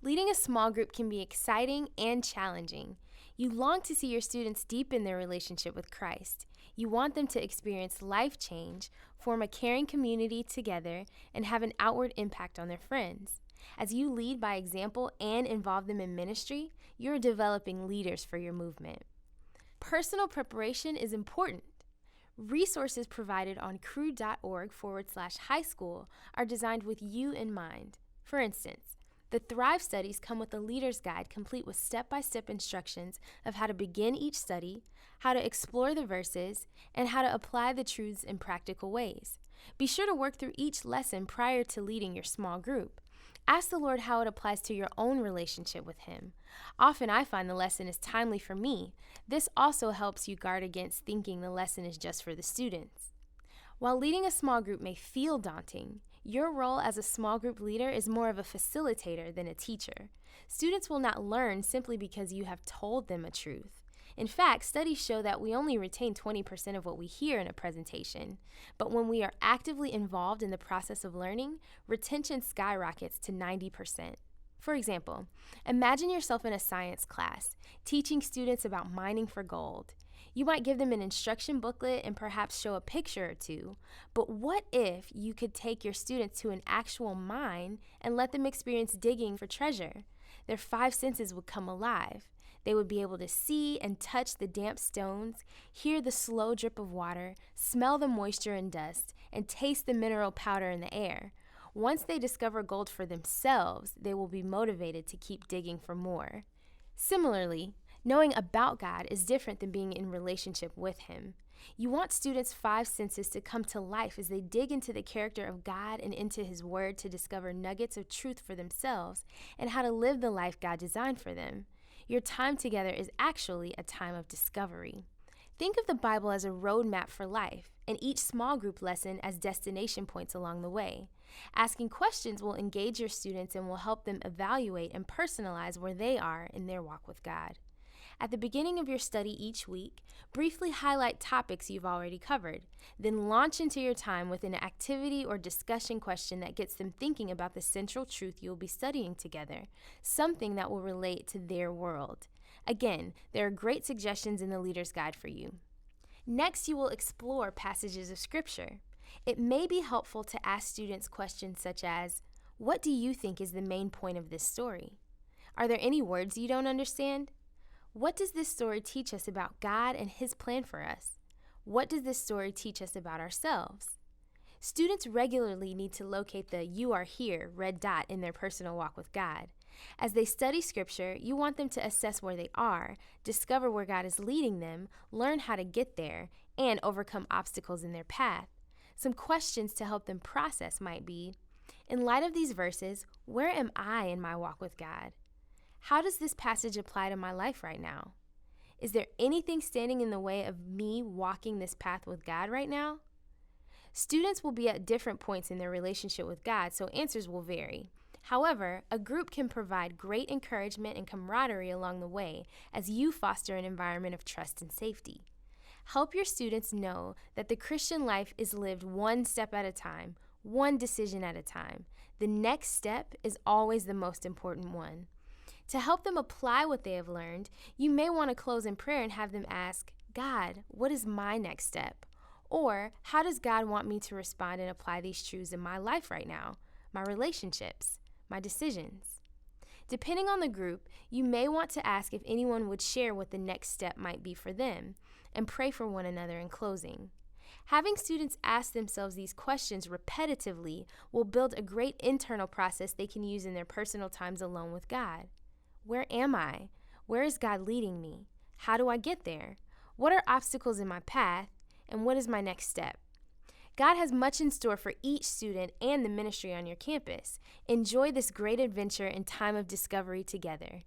Leading a small group can be exciting and challenging. You long to see your students deepen their relationship with Christ. You want them to experience life change, form a caring community together, and have an outward impact on their friends. As you lead by example and involve them in ministry, you're developing leaders for your movement. Personal preparation is important. Resources provided on cru.org/high school are designed with you in mind. For instance, the Thrive studies come with a leader's guide complete with step-by-step instructions of how to begin each study, how to explore the verses, and how to apply the truths in practical ways. Be sure to work through each lesson prior to leading your small group. Ask the Lord how it applies to your own relationship with Him. Often I find the lesson is timely for me. This also helps you guard against thinking the lesson is just for the students. While leading a small group may feel daunting, your role as a small group leader is more of a facilitator than a teacher. Students will not learn simply because you have told them a truth. In fact, studies show that we only retain 20% of what we hear in a presentation. But when we are actively involved in the process of learning, retention skyrockets to 90%. For example, imagine yourself in a science class, teaching students about mining for gold. You might give them an instruction booklet and perhaps show a picture or two, but what if you could take your students to an actual mine and let them experience digging for treasure? Their 5 senses would come alive. They would be able to see and touch the damp stones, hear the slow drip of water, smell the moisture and dust, and taste the mineral powder in the air. Once they discover gold for themselves, they will be motivated to keep digging for more. Similarly, knowing about God is different than being in relationship with Him. You want students' 5 senses to come to life as they dig into the character of God and into His Word to discover nuggets of truth for themselves and how to live the life God designed for them. Your time together is actually a time of discovery. Think of the Bible as a roadmap for life, and each small group lesson as destination points along the way. Asking questions will engage your students and will help them evaluate and personalize where they are in their walk with God. At the beginning of your study each week, briefly highlight topics you've already covered. Then launch into your time with an activity or discussion question that gets them thinking about the central truth you'll be studying together, something that will relate to their world. Again, there are great suggestions in the Leader's Guide for you. Next, you will explore passages of Scripture. It may be helpful to ask students questions such as, what do you think is the main point of this story? Are there any words you don't understand? What does this story teach us about God and His plan for us? What does this story teach us about ourselves? Students regularly need to locate the "you are here" red dot in their personal walk with God. As they study Scripture, you want them to assess where they are, discover where God is leading them, learn how to get there, and overcome obstacles in their path. Some questions to help them process might be, in light of these verses, where am I in my walk with God? How does this passage apply to my life right now? Is there anything standing in the way of me walking this path with God right now? Students will be at different points in their relationship with God, so answers will vary. However, a group can provide great encouragement and camaraderie along the way as you foster an environment of trust and safety. Help your students know that the Christian life is lived one step at a time, one decision at a time. The next step is always the most important one. To help them apply what they have learned, you may want to close in prayer and have them ask, God, what is my next step? Or, how does God want me to respond and apply these truths in my life right now, my relationships, my decisions? Depending on the group, you may want to ask if anyone would share what the next step might be for them, and pray for one another in closing. Having students ask themselves these questions repetitively will build a great internal process they can use in their personal times alone with God. Where am I? Where is God leading me? How do I get there? What are obstacles in my path? And what is my next step? God has much in store for each student and the ministry on your campus. Enjoy this great adventure and time of discovery together.